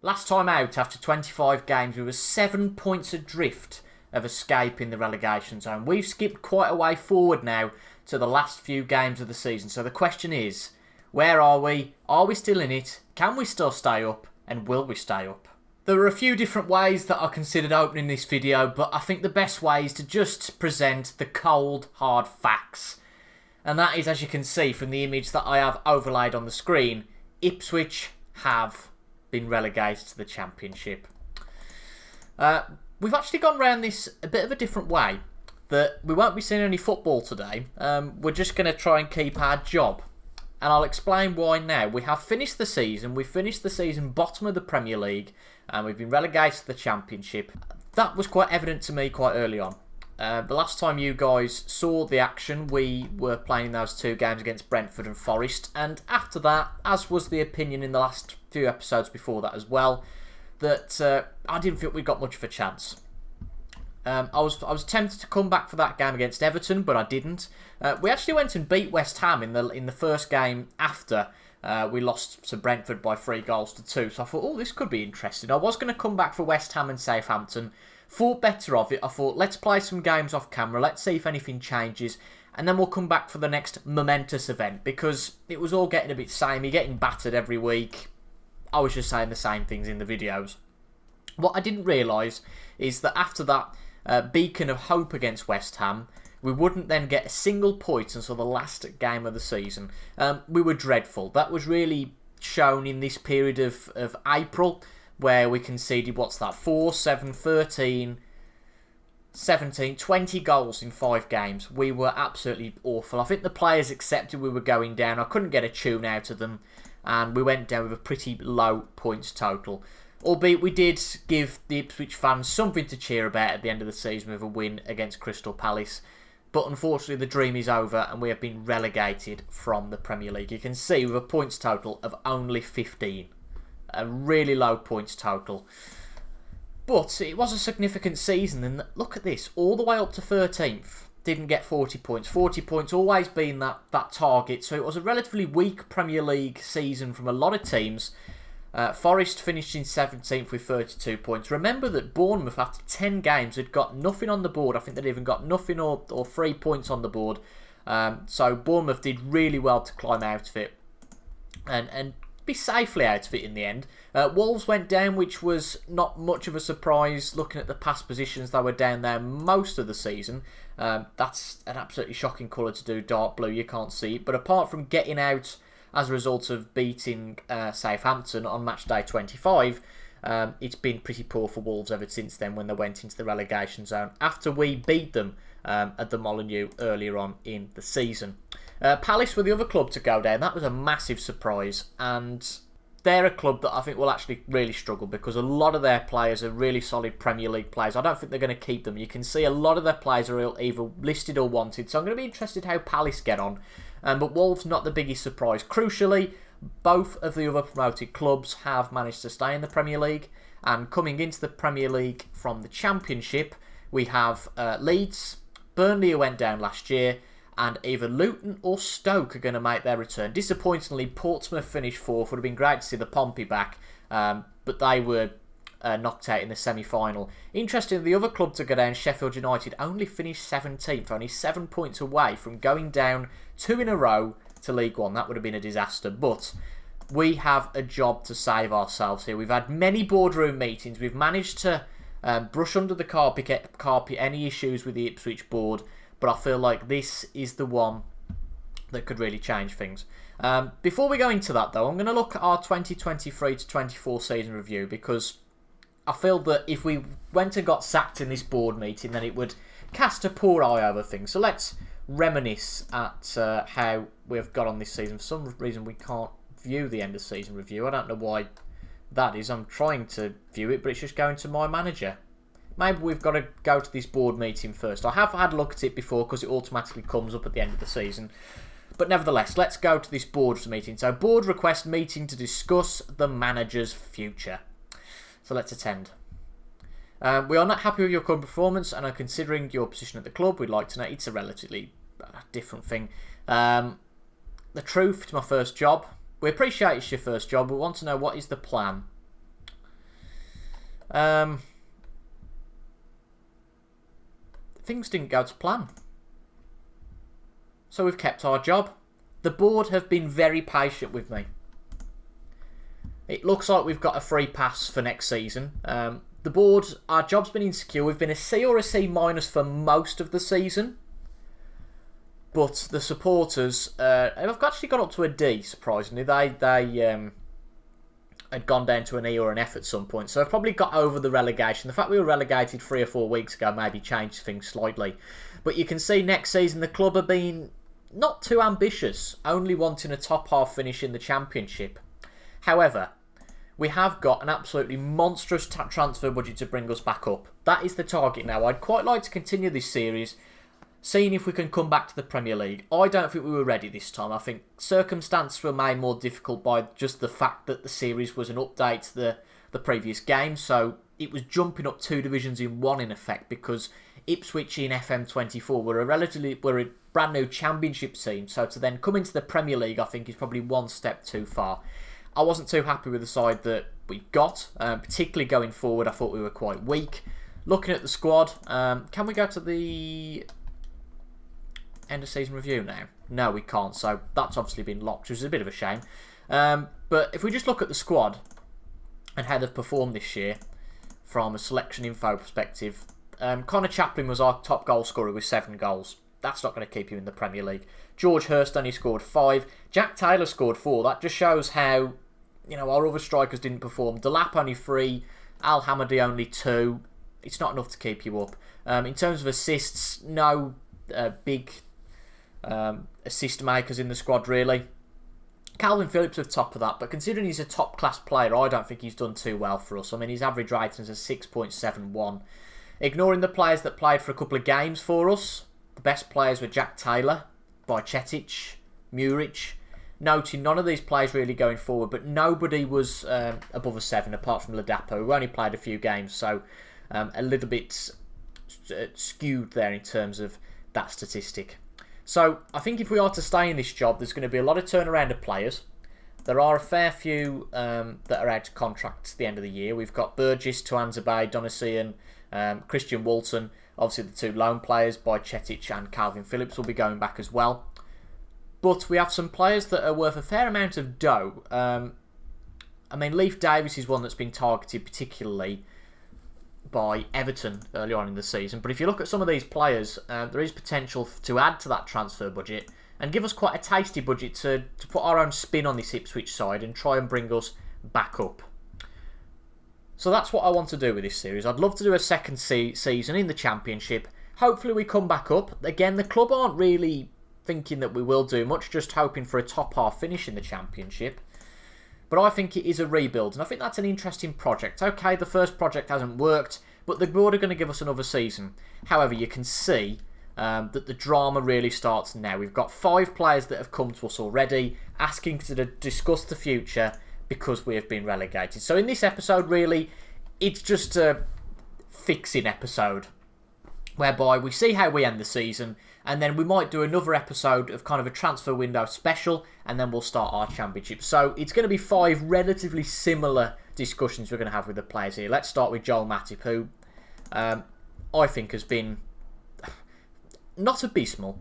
Last time out, after 25 games, we were 7 points adrift of escaping the relegation zone. We've skipped quite a way forward now to the last few games of the season. So the question is, where are we? Are we still in it? Can we still stay up? And will we stay up? There are a few different ways that I considered opening this video, but I think the best way is to just present the cold, hard facts. And that is, as you can see from the image that I have overlaid on the screen, Ipswich have been relegated to the Championship. We've actually gone around this a bit of a different way, that we won't be seeing any football today. We're just going to try and keep our job. And I'll explain why now. We have finished the season. We finished the season bottom of the Premier League, and we've been relegated to the Championship. That was quite evident to me quite early on. The last time you guys saw the action, we were playing those two games against Brentford and Forest, and after that, as was the opinion in the last few episodes before that as well, that I didn't think we got much of a chance. I was tempted to come back for that game against Everton, but I didn't. We actually went and beat West Ham in the first game after we lost to Brentford by 3-2. So I thought, oh, this could be interesting. I was going to come back for West Ham and Southampton. Thought better of it. I thought, let's play some games off camera. Let's see if anything changes. And then we'll come back for the next momentous event. Because it was all getting a bit samey, getting battered every week. I was just saying the same things in the videos. What I didn't realise is that after that beacon of hope against West Ham, we wouldn't then get a single point until the last game of the season. We were dreadful. That was really shown in this period of April, where we conceded, 4, 7, 13, 17, 20 goals in 5 games. We were absolutely awful. I think the players accepted we were going down. I couldn't get a tune out of them, and we went down with a pretty low points total. Albeit we did give the Ipswich fans something to cheer about at the end of the season with a win against Crystal Palace. But unfortunately the dream is over and we have been relegated from the Premier League. You can see with a points total of only 15. A really low points total. But it was a significant season, and look at this, all the way up to 13th. Didn't get 40 points. 40 points always been that target, so it was a relatively weak Premier League season from a lot of teams. Forest finished in 17th with 32 points. Remember that Bournemouth, after 10 games, had got nothing on the board. I think they'd even got nothing or 3 points on the board. So Bournemouth did really well to climb out of it and be safely out of it in the end. Wolves went down, which was not much of a surprise looking at the past positions. They were down there most of the season. That's an absolutely shocking colour to do, dark blue, you can't see it. But apart from getting out as a result of beating Southampton on match day 25, it's been pretty poor for Wolves ever since then when they went into the relegation zone after we beat them at the Molineux earlier on in the season. Palace were the other club to go down. That was a massive surprise, and they're a club that I think will actually really struggle because a lot of their players are really solid Premier League players. I don't think they're going to keep them. You can see a lot of their players are either listed or wanted, so I'm going to be interested how Palace get on. But Wolves, not the biggest surprise. Crucially, both of the other promoted clubs have managed to stay in the Premier League. And coming into the Premier League from the Championship, we have Leeds, Burnley, who went down last year, and either Luton or Stoke are going to make their return. Disappointingly, Portsmouth finished 4th. Would have been great to see the Pompey back, but they were knocked out in the semi-final. Interesting, the other club to go down, Sheffield United, only finished 17th, only 7 points away from going down 2 in a row to League One. That would have been a disaster, but we have a job to save ourselves here. We've had many boardroom meetings. We've managed to brush under the carpet any issues with the Ipswich board, but I feel like this is the one that could really change things. Before we go into that, though, I'm going to look at our 2023 to 24 season review, because I feel that if we went and got sacked in this board meeting, then it would cast a poor eye over things. So let's reminisce at how we've got on this season. For some reason, we can't view the end of season review. I don't know why that is. I'm trying to view it, but it's just going to my manager. Maybe we've got to go to this board meeting first. I have had a look at it before because it automatically comes up at the end of the season. But nevertheless, let's go to this board meeting. So, board request meeting to discuss the manager's future. So let's attend. We are not happy with your current performance and are considering your position at the club. We'd like to know. It's a relatively different thing. The truth, it's my first job. We appreciate it's your first job. We want to know, what is the plan? Things didn't go to plan. So we've kept our job. The board have been very patient with me. It looks like we've got a free pass for next season. The board, our job's been insecure. We've been a C or a C minus for most of the season. But the supporters have actually gone up to a D, surprisingly. They had gone down to an E or an F at some point. So they've probably got over the relegation. The fact we were relegated 3 or 4 weeks ago maybe changed things slightly. But you can see next season the club have been not too ambitious, only wanting a top half finish in the Championship. However, we have got an absolutely monstrous transfer budget to bring us back up. That is the target now. I'd quite like to continue this series, seeing if we can come back to the Premier League. I don't think we were ready this time. I think circumstances were made more difficult by just the fact that the series was an update to the previous game. So it was jumping up 2 divisions in one in effect, because Ipswich in FM24 were a brand new Championship team. So to then come into the Premier League, I think is probably one step too far. I wasn't too happy with the side that we got, particularly going forward. I thought we were quite weak. Looking at the squad, can we go to the end of season review now? No, we can't, so that's obviously been locked, which is a bit of a shame. But if we just look at the squad and how they've performed this year from a selection info perspective, Connor Chaplin was our top goal scorer with 7 goals. That's not going to keep him in the Premier League. George Hurst only scored 5. Jack Taylor scored 4. That just shows how, our other strikers didn't perform. Delap only 3. Al Hamadi only 2. It's not enough to keep you up. In terms of assists, no big assist makers in the squad really. Calvin Phillips at top of that, but considering he's a top class player, I don't think he's done too well for us. I mean, his average rating is a 6.71. Ignoring the players that played for a couple of games for us, the best players were Jack Taylor, Bajcetic, Muric. Noting none of these players really going forward, but nobody was above a 7 apart from Ladapo, who only played a few games, so a little bit skewed there in terms of that statistic. So I think if we are to stay in this job, there's going to be a lot of turnaround of players. There are a fair few that are out of contract at the end of the year. We've got Burgess, Tuanzebe, Donasian, Christian Walton. Obviously the 2 loan players, Bajcetic and Calvin Phillips, will be going back as well. But we have some players that are worth a fair amount of dough. I mean, Leif Davis is one that's been targeted particularly by Everton early on in the season. But if you look at some of these players, there is potential to add to that transfer budget and give us quite a tasty budget to put our own spin on this Ipswich side and try and bring us back up. So that's what I want to do with this series. I'd love to do a second season in the Championship. Hopefully we come back up. Again, the club aren't really thinking that we will do much, just hoping for a top half finish in the Championship. But I think it is a rebuild, and I think that's an interesting project. Okay, the first project hasn't worked, but the board are going to give us another season. However, you can see that the drama really starts now. We've got 5 players that have come to us already, asking to discuss the future because we have been relegated. So in this episode, really, it's just a fixing episode, whereby we see how we end the season, and then we might do another episode of kind of a transfer window special, and then we'll start our Championship. So it's going to be 5 relatively similar discussions we're going to have with the players here. Let's start with Joel Matip, who I think has been not abysmal,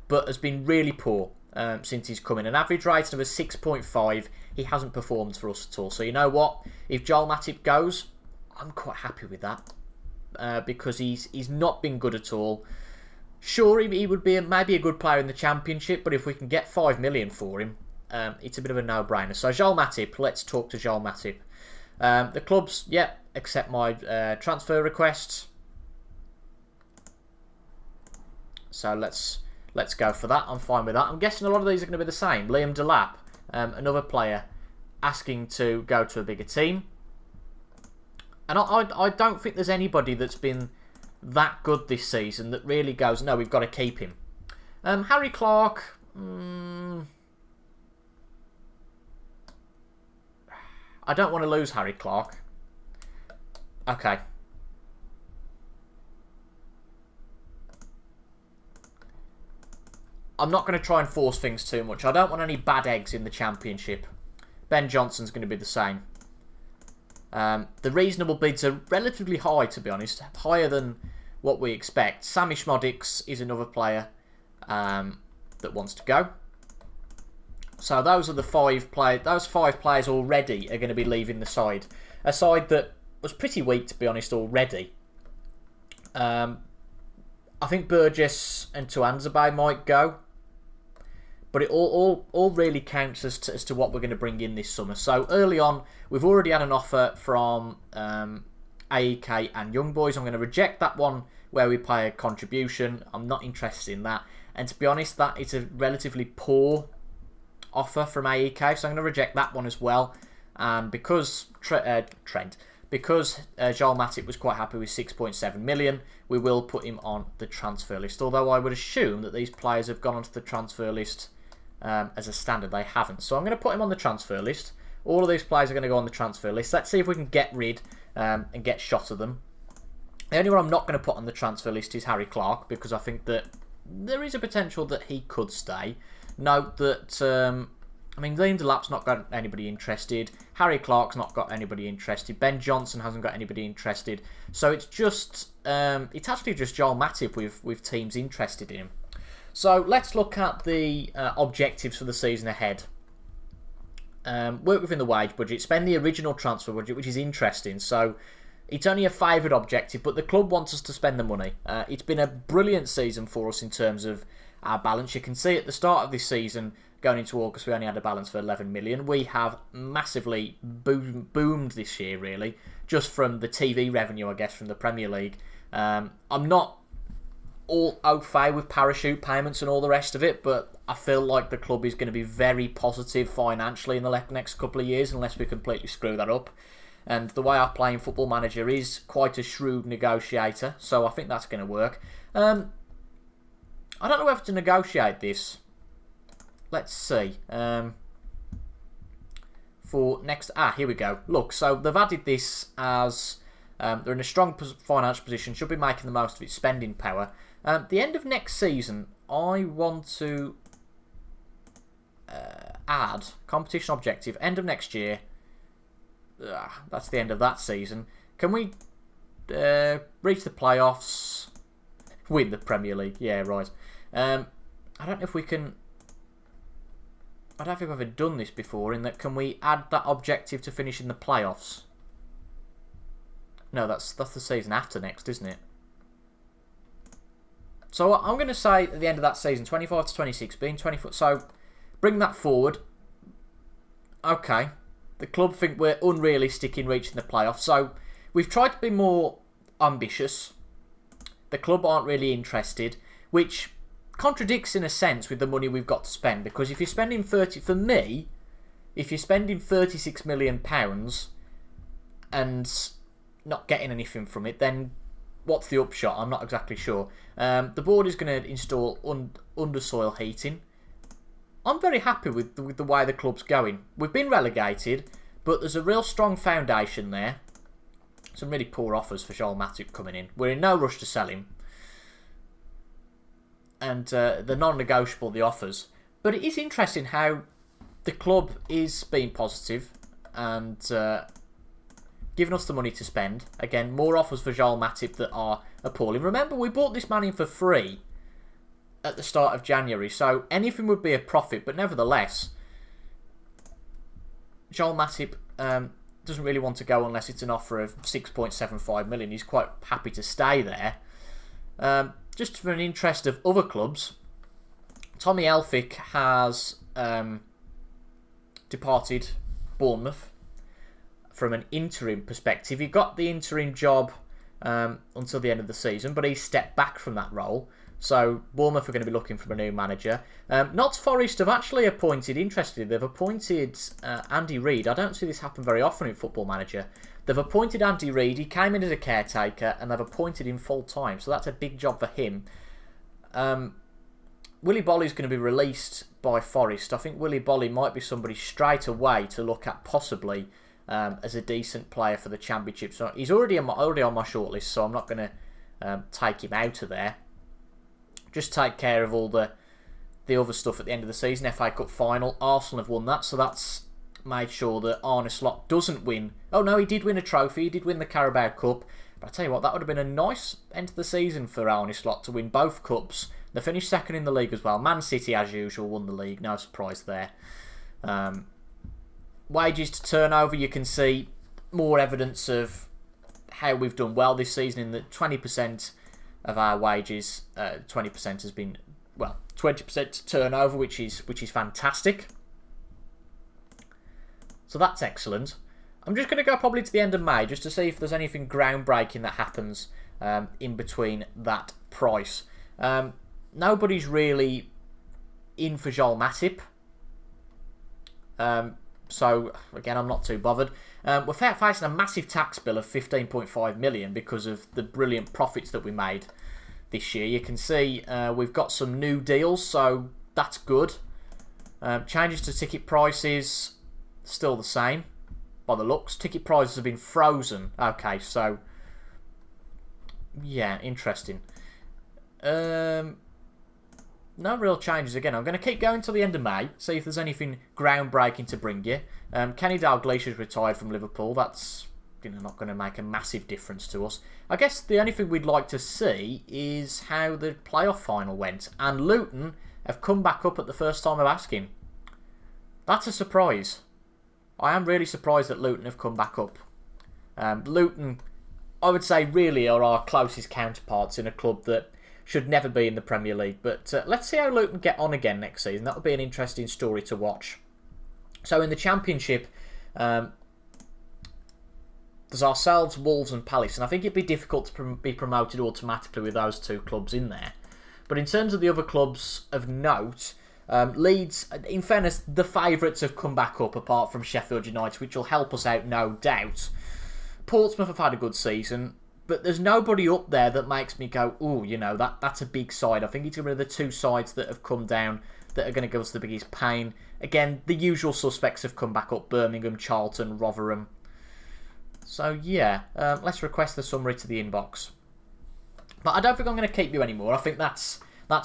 but has been really poor since he's come in. An average rating of a 6.5. He hasn't performed for us at all. So you know what? If Joel Matip goes, I'm quite happy with that because he's not been good at all. Sure, he would be maybe a good player in the Championship, but if we can get 5 million for him, it's a bit of a no-brainer. So Joel Matip, let's talk to Joel Matip. The clubs, accept my transfer requests. So let's go for that. I'm fine with that. I'm guessing a lot of these are going to be the same. Liam Delap, another player asking to go to a bigger team. And I don't think there's anybody that's been that good this season that really goes, no, we've got to keep him. Harry Clark, I don't want to lose Harry Clark. Okay. I'm not going to try and force things too much. I don't want any bad eggs in the Championship. Ben Johnson's going to be the same. The reasonable bids are relatively high, to be honest, higher than what we expect. Sammy Schmodix is another player that wants to go. So those are the 5 players. Those 5 players already are going to be leaving the side. A side that was pretty weak, to be honest, already. I think Burgess and Tuanzebe might go. But it all really counts as to what we're going to bring in this summer. So early on, we've already had an offer from AEK and Young Boys. I'm going to reject that one where we pay a contribution. I'm not interested in that. And to be honest, that is a relatively poor offer from AEK. So I'm going to reject that one as well. And because Joel Matip was quite happy with 6.7 million, we will put him on the transfer list. Although I would assume that these players have gone onto the transfer list as a standard. They haven't. So I'm going to put him on the transfer list. All of these players are going to go on the transfer list. Let's see if we can get rid and get shot of them. The only one I'm not going to put on the transfer list is Harry Clark, because I think that there is a potential that he could stay. Note that, Liam Delap's not got anybody interested. Harry Clark's not got anybody interested. Ben Johnson hasn't got anybody interested. So it's just, it's actually just Joel Matip with teams interested in him. So let's look at the objectives for the season ahead. Work within the wage budget. Spend the original transfer budget, which is interesting. So it's only a favoured objective, but the club wants us to spend the money. It's been a brilliant season for us in terms of our balance. You can see at the start of this season, going into August, we only had a balance for 11 million. We have massively boomed this year, really, just from the TV revenue, I guess, from the Premier League. I'm not all au fait with parachute payments and all the rest of it, but I feel like the club is going to be very positive financially in the next couple of years, unless we completely screw that up. And the way I play in Football Manager is quite a shrewd negotiator, so I think that's going to work. I don't know whether to negotiate this. Let's see. For next... here we go. Look, so they've added this as... they're in a strong financial position, should be making the most of its spending power. The end of next season, I want to add competition objective. End of next year. That's the end of that season. Can we reach the playoffs? Win the Premier League. Yeah, right. I don't know if we can... I don't think I've ever done this before, in that can we add that objective to finish in the playoffs? No, that's the season after next, isn't it? So I'm going to say at the end of that season, 25 to 26, being 20 foot. So bring that forward. Okay. The club think we're unrealistic in reaching the playoffs. So we've tried to be more ambitious. The club aren't really interested, which contradicts in a sense with the money we've got to spend. Because if you're spending if you're spending £36 million and not getting anything from it, then what's the upshot? I'm not exactly sure. The board is going to install undersoil heating. I'm very happy with the way the club's going. We've been relegated, but there's a real strong foundation there. Some really poor offers for Joel Matip coming in. We're in no rush to sell him. And they're non-negotiable, the offers. But it is interesting how the club is being positive and giving us the money to spend. Again, more offers for Joel Matip that are appalling. Remember, we bought this man in for free at the start of January, so anything would be a profit. But nevertheless, Joel Matip doesn't really want to go unless it's an offer of 6.75 million. He's quite happy to stay there. Just for an interest of other clubs, Tommy Elphick has departed Bournemouth from an interim perspective. He got the interim job until the end of the season, but he stepped back from that role. So Bournemouth are going to be looking for a new manager. Notts Forest have actually appointed, interestingly, they've appointed Andy Reid. I don't see this happen very often in Football Manager. They've appointed Andy Reid. He came in as a caretaker, and they've appointed him full time. So that's a big job for him. Willy Bolly's going to be released by Forest. I think Willy Bolly might be somebody straight away to look at possibly as a decent player for the Championship. So he's already on my shortlist, so I'm not going to take him out of there. Just take care of all the other stuff at the end of the season. FA Cup final. Arsenal have won that, so that's made sure that Arne Slot doesn't win. Oh no, he did win a trophy, he did win the Carabao Cup. But I tell you what, that would have been a nice end to the season for Arne Slot to win both cups. They finished second in the league as well. Man City, as usual, won the league. No surprise there. Wages to turnover, you can see more evidence of how we've done well this season in that 20% of our wages, 20% has been, 20% turnover, which is fantastic. So that's excellent. I'm just going to go probably to the end of May just to see if there's anything groundbreaking that happens in between that price. Nobody's really in for Joel Matip. So, again, I'm not too bothered. We're facing a massive tax bill of 15.5 million because of the brilliant profits that we made this year. You can see we've got some new deals, so that's good. Changes to ticket prices, still the same by the looks. Ticket prices have been frozen. Okay, so, yeah, interesting. No real changes again. I'm going to keep going till the end of May, see if there's anything groundbreaking to bring you. Kenny Dalglish's retired from Liverpool. That's not going to make a massive difference to us. I guess the only thing we'd like to see is how the playoff final went. And Luton have come back up at the first time of asking. That's a surprise. I am really surprised that Luton have come back up. Luton, I would say, really are our closest counterparts in a club that should never be in the Premier League. But let's see how Luton get on again next season. That'll be an interesting story to watch. So in the Championship, there's ourselves, Wolves and Palace. And I think it'd be difficult to be promoted automatically with those two clubs in there. But in terms of the other clubs of note, Leeds, in fairness, the favourites have come back up apart from Sheffield United, which will help us out, no doubt. Portsmouth have had a good season. But there's nobody up there that makes me go, ooh, that's a big side. I think it's going to be the two sides that have come down that are going to give us the biggest pain. Again, the usual suspects have come back up. Birmingham, Charlton, Rotherham. So, yeah, let's request the summary to the inbox. But I don't think I'm going to keep you anymore. I think that's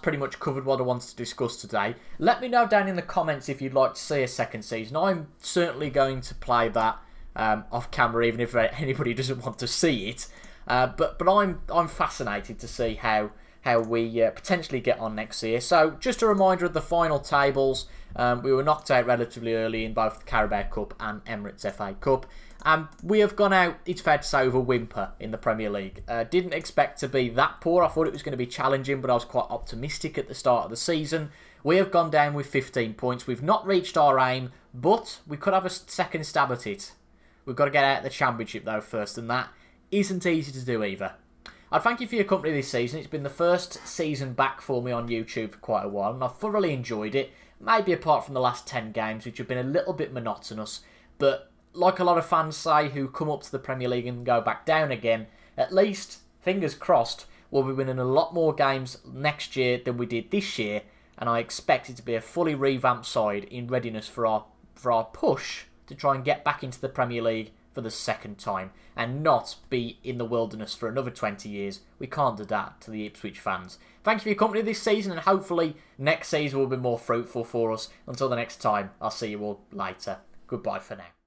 pretty much covered what I wanted to discuss today. Let me know down in the comments if you'd like to see a second season. I'm certainly going to play that off camera, even if anybody doesn't want to see it. But I'm fascinated to see how we potentially get on next year. So just a reminder of the final tables. We were knocked out relatively early in both the Carabao Cup and Emirates FA Cup. We have gone out, it's fair to say, with a whimper in the Premier League. Didn't expect to be that poor. I thought it was going to be challenging, but I was quite optimistic at the start of the season. We have gone down with 15 points. We've not reached our aim, but we could have a second stab at it. We've got to get out of the Championship, though, first, and that isn't easy to do either. I'd thank you for your company this season. It's been the first season back for me on YouTube for quite a while, and I've thoroughly enjoyed it. Maybe apart from the last 10 games, which have been a little bit monotonous. But like a lot of fans say who come up to the Premier League and go back down again, at least, fingers crossed, we'll be winning a lot more games next year than we did this year. And I expect it to be a fully revamped side in readiness for our push to try and get back into the Premier League for the second time and not be in the wilderness for another 20 years. We can't do that to the Ipswich fans. Thank you for your company this season, and hopefully next season will be more fruitful for us. Until the next time, I'll see you all later. Goodbye for now.